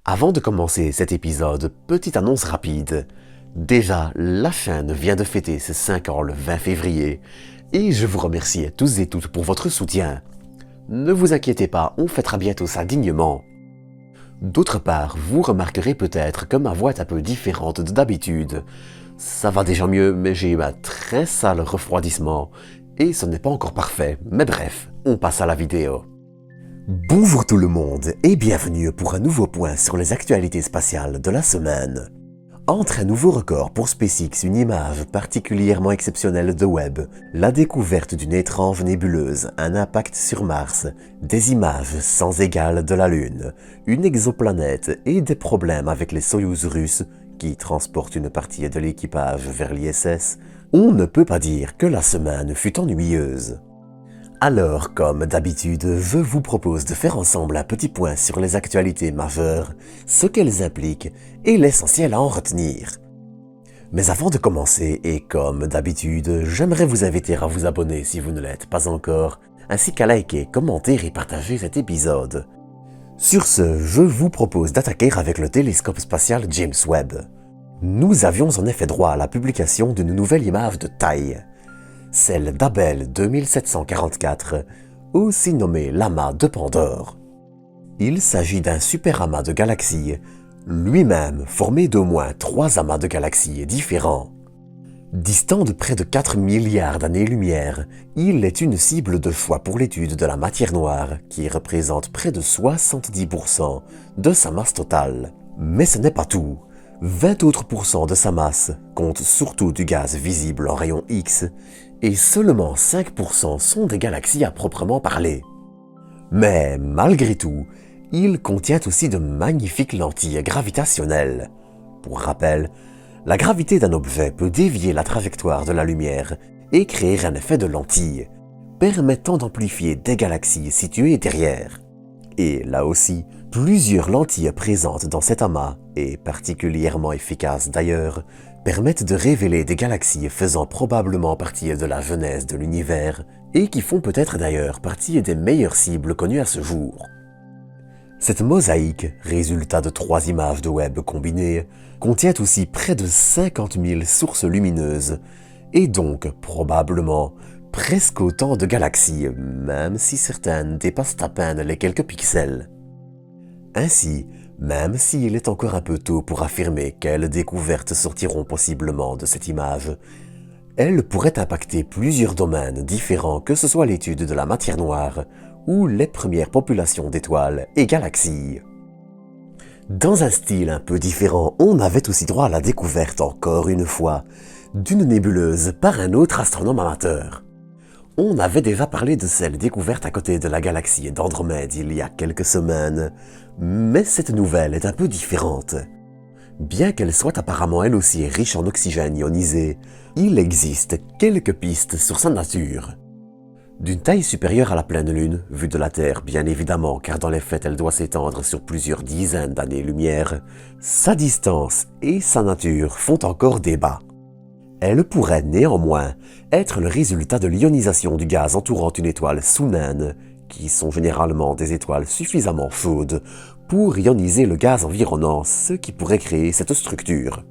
Avant de commencer cet épisode, petite annonce rapide. Déjà, la chaîne vient de fêter ses 5 ans le 20 février et je vous remercie tous et toutes pour votre soutien. Ne vous inquiétez pas, on fêtera bientôt ça dignement. D'autre part, vous remarquerez peut-être que ma voix est un peu différente de d'habitude. Ça va déjà mieux, mais j'ai eu un très sale refroidissement et ce n'est pas encore parfait. Mais bref, on passe à la vidéo. Bonjour tout le monde et bienvenue pour un nouveau point sur les actualités spatiales de la semaine. Entre un nouveau record pour SpaceX, une image particulièrement exceptionnelle de Webb, la découverte d'une étrange nébuleuse, un impact sur Mars, des images sans égale de la Lune, une exoplanète et des problèmes avec les Soyouz russes qui transportent une partie de l'équipage vers l'ISS, on ne peut pas dire que la semaine fut ennuyeuse. Alors, comme d'habitude, je vous propose de faire ensemble un petit point sur les actualités majeures, ce qu'elles impliquent et l'essentiel à en retenir. Mais avant de commencer, et comme d'habitude, j'aimerais vous inviter à vous abonner si vous ne l'êtes pas encore, ainsi qu'à liker, commenter et partager cet épisode. Sur ce, je vous propose d'attaquer avec le télescope spatial James Webb. Nous avions en effet droit à la publication d'une nouvelle image de taille. Celle d'Abell 2744, aussi nommé l'amas de Pandore. Il s'agit d'un super amas de galaxies, lui-même formé d'au moins 3 amas de galaxies différents. Distant de près de 4 milliards d'années-lumière, il est une cible de choix pour l'étude de la matière noire, qui représente près de 70% de sa masse totale. Mais ce n'est pas tout. 20 autres pourcents de sa masse comptent surtout du gaz visible en rayon X, et seulement 5% sont des galaxies à proprement parler. Mais malgré tout, il contient aussi de magnifiques lentilles gravitationnelles. Pour rappel, la gravité d'un objet peut dévier la trajectoire de la lumière et créer un effet de lentille, permettant d'amplifier des galaxies situées derrière. Et là aussi, plusieurs lentilles présentes dans cet amas, et particulièrement efficaces d'ailleurs, permettent de révéler des galaxies faisant probablement partie de la genèse de l'univers et qui font peut-être d'ailleurs partie des meilleures cibles connues à ce jour. Cette mosaïque, résultat de 3 images de Webb combinées, contient aussi près de 50 000 sources lumineuses et donc probablement presque autant de galaxies, même si certaines dépassent à peine les quelques pixels. Ainsi, même s'il est encore un peu tôt pour affirmer quelles découvertes sortiront possiblement de cette image, elles pourraient impacter plusieurs domaines différents, que ce soit l'étude de la matière noire ou les premières populations d'étoiles et galaxies. Dans un style un peu différent, on avait aussi droit à la découverte, encore une fois, d'une nébuleuse par un autre astronome amateur. On avait déjà parlé de celle découverte à côté de la galaxie d'Andromède il y a quelques semaines, mais cette nouvelle est un peu différente. Bien qu'elle soit apparemment elle aussi riche en oxygène ionisé, il existe quelques pistes sur sa nature. D'une taille supérieure à la pleine lune, vue de la Terre bien évidemment car dans les faits elle doit s'étendre sur plusieurs dizaines d'années-lumière, sa distance et sa nature font encore débat. Elle pourrait néanmoins être le résultat de l'ionisation du gaz entourant une étoile sous-naine, qui sont généralement des étoiles suffisamment chaudes pour ioniser le gaz environnant, ce qui pourrait créer cette structure.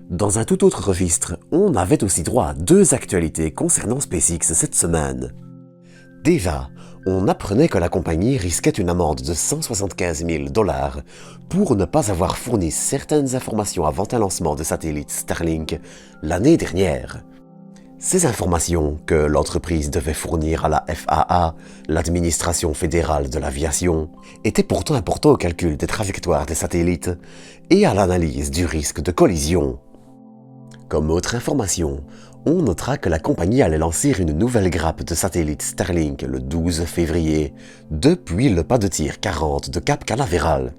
Dans un tout autre registre, on avait aussi droit à 2 actualités concernant SpaceX cette semaine. Déjà, on apprenait que la compagnie risquait une amende de 175 000 $ pour ne pas avoir fourni certaines informations avant un lancement de satellite Starlink l'année dernière. Ces informations, que l'entreprise devait fournir à la FAA, l'administration fédérale de l'aviation, étaient pourtant importantes au calcul des trajectoires des satellites et à l'analyse du risque de collision. Comme autre information, on notera que la compagnie allait lancer une nouvelle grappe de satellites Starlink le 12 février, depuis le pas de tir 40 de Cap Canaveral.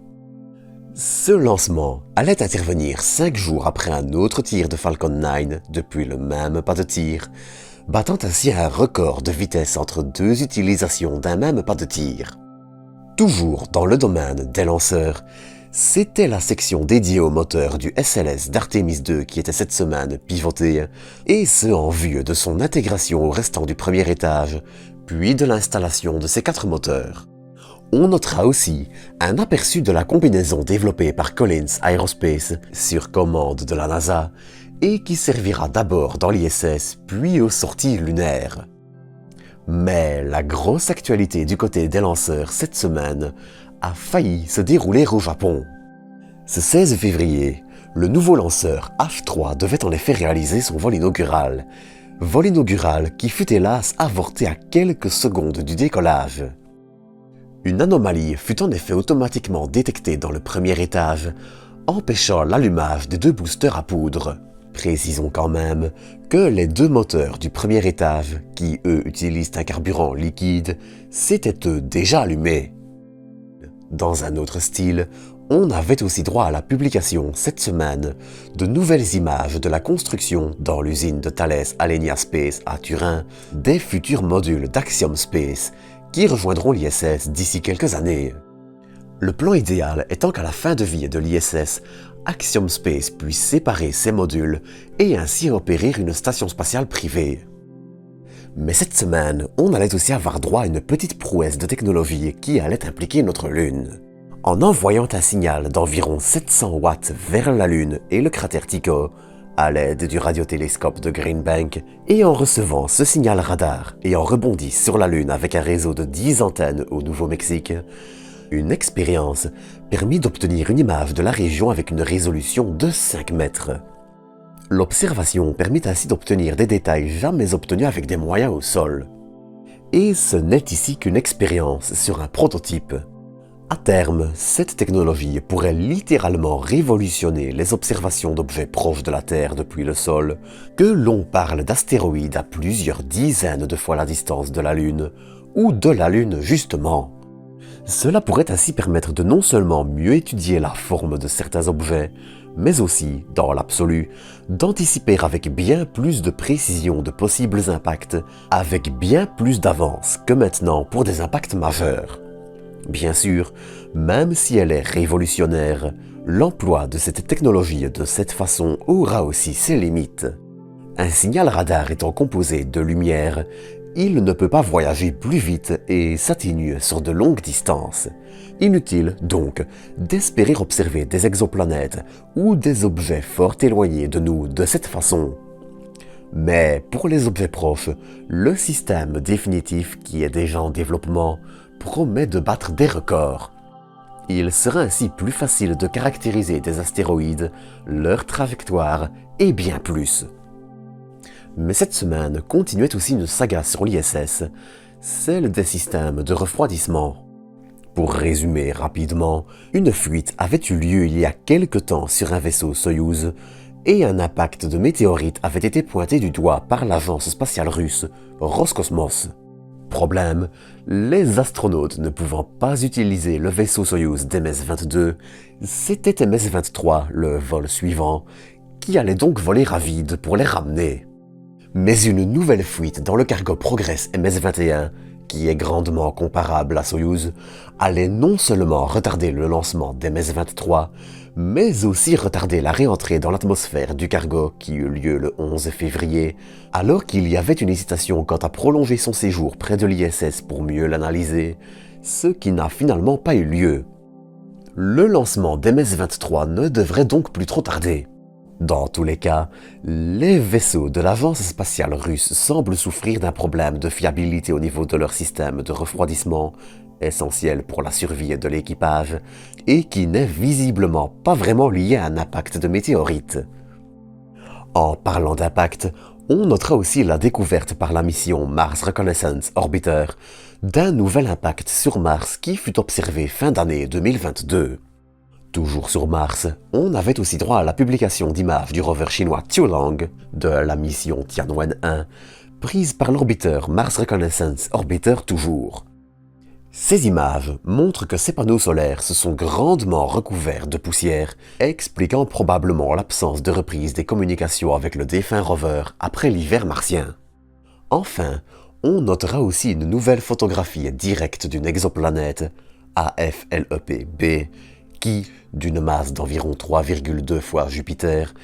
Ce lancement allait intervenir 5 jours après un autre tir de Falcon 9 depuis le même pas de tir, battant ainsi un record de vitesse entre 2 utilisations d'un même pas de tir. Toujours dans le domaine des lanceurs, c'était la section dédiée au moteur du SLS d'Artemis II qui était cette semaine pivotée, et ce en vue de son intégration au restant du premier étage, puis de l'installation de ces 4 moteurs. On notera aussi un aperçu de la combinaison développée par Collins Aerospace sur commande de la NASA et qui servira d'abord dans l'ISS puis aux sorties lunaires. Mais la grosse actualité du côté des lanceurs cette semaine a failli se dérouler au Japon. Ce 16 février, le nouveau lanceur H3 devait en effet réaliser son vol inaugural qui fut hélas avorté à quelques secondes du décollage. Une anomalie fut en effet automatiquement détectée dans le premier étage, empêchant l'allumage des 2 boosters à poudre. Précisons quand même que les 2 moteurs du premier étage, qui eux utilisent un carburant liquide, s'étaient eux déjà allumés. Dans un autre style, on avait aussi droit à la publication cette semaine de nouvelles images de la construction dans l'usine de Thales Alenia Space à Turin des futurs modules d'Axiom Space qui rejoindront l'ISS d'ici quelques années. Le plan idéal étant qu'à la fin de vie de l'ISS, Axiom Space puisse séparer ses modules et ainsi opérer une station spatiale privée. Mais cette semaine, on allait aussi avoir droit à une petite prouesse de technologie qui allait impliquer notre Lune. En envoyant un signal d'environ 700 watts vers la Lune et le cratère Tycho, à l'aide du radiotélescope de Green Bank, et en recevant ce signal radar ayant rebondi sur la Lune avec un réseau de 10 antennes au Nouveau-Mexique, une expérience permit d'obtenir une image de la région avec une résolution de 5 mètres. L'observation permit ainsi d'obtenir des détails jamais obtenus avec des moyens au sol. Et ce n'est ici qu'une expérience sur un prototype. À terme, cette technologie pourrait littéralement révolutionner les observations d'objets proches de la Terre depuis le sol, que l'on parle d'astéroïdes à plusieurs dizaines de fois la distance de la Lune, ou de la Lune justement. Cela pourrait ainsi permettre de non seulement mieux étudier la forme de certains objets, mais aussi, dans l'absolu, d'anticiper avec bien plus de précision de possibles impacts, avec bien plus d'avance que maintenant pour des impacts majeurs. Bien sûr, même si elle est révolutionnaire, l'emploi de cette technologie de cette façon aura aussi ses limites. Un signal radar étant composé de lumière, il ne peut pas voyager plus vite et s'atténue sur de longues distances. Inutile donc d'espérer observer des exoplanètes ou des objets fort éloignés de nous de cette façon. Mais pour les objets proches, le système définitif qui est déjà en développement promet de battre des records. Il sera ainsi plus facile de caractériser des astéroïdes, leur trajectoire et bien plus. Mais cette semaine continuait aussi une saga sur l'ISS, celle des systèmes de refroidissement. Pour résumer rapidement, une fuite avait eu lieu il y a quelque temps sur un vaisseau Soyouz et un impact de météorite avait été pointé du doigt par l'agence spatiale russe Roscosmos. Problème, les astronautes ne pouvant pas utiliser le vaisseau Soyouz d'MS-22, c'était MS-23, le vol suivant, qui allait donc voler à vide pour les ramener. Mais une nouvelle fuite dans le cargo Progress MS-21, qui est grandement comparable à Soyouz, allait non seulement retarder le lancement d'MS-23, mais aussi retarder la réentrée dans l'atmosphère du cargo qui eut lieu le 11 février, alors qu'il y avait une hésitation quant à prolonger son séjour près de l'ISS pour mieux l'analyser, ce qui n'a finalement pas eu lieu. Le lancement d'MS-23 ne devrait donc plus trop tarder. Dans tous les cas, les vaisseaux de l'agence spatiale russe semblent souffrir d'un problème de fiabilité au niveau de leur système de refroidissement, essentiel pour la survie de l'équipage, et qui n'est visiblement pas vraiment lié à un impact de météorite. En parlant d'impact, on notera aussi la découverte par la mission Mars Reconnaissance Orbiter d'un nouvel impact sur Mars qui fut observé fin d'année 2022. Toujours sur Mars, on avait aussi droit à la publication d'images du rover chinois Tuolong de la mission Tianwen-1, prise par l'orbiteur Mars Reconnaissance Orbiter toujours. Ces images montrent que ces panneaux solaires se sont grandement recouverts de poussière, expliquant probablement l'absence de reprise des communications avec le défunt rover après l'hiver martien. Enfin, on notera aussi une nouvelle photographie directe d'une exoplanète, AFLEP-B, qui, d'une masse d'environ 3,2 fois Jupiter,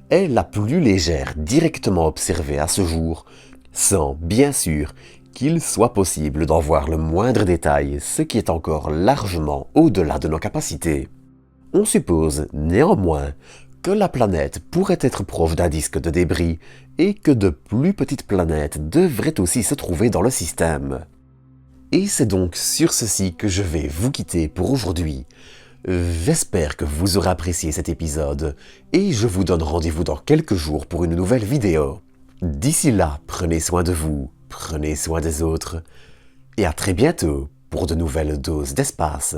est la plus légère directement observée à ce jour, sans, bien sûr, qu'il soit possible d'en voir le moindre détail, ce qui est encore largement au-delà de nos capacités. On suppose, néanmoins, que la planète pourrait être proche d'un disque de débris et que de plus petites planètes devraient aussi se trouver dans le système. Et c'est donc sur ceci que je vais vous quitter pour aujourd'hui. J'espère que vous aurez apprécié cet épisode et je vous donne rendez-vous dans quelques jours pour une nouvelle vidéo. D'ici là, prenez soin de vous, prenez soin des autres et à très bientôt pour de nouvelles doses d'espace.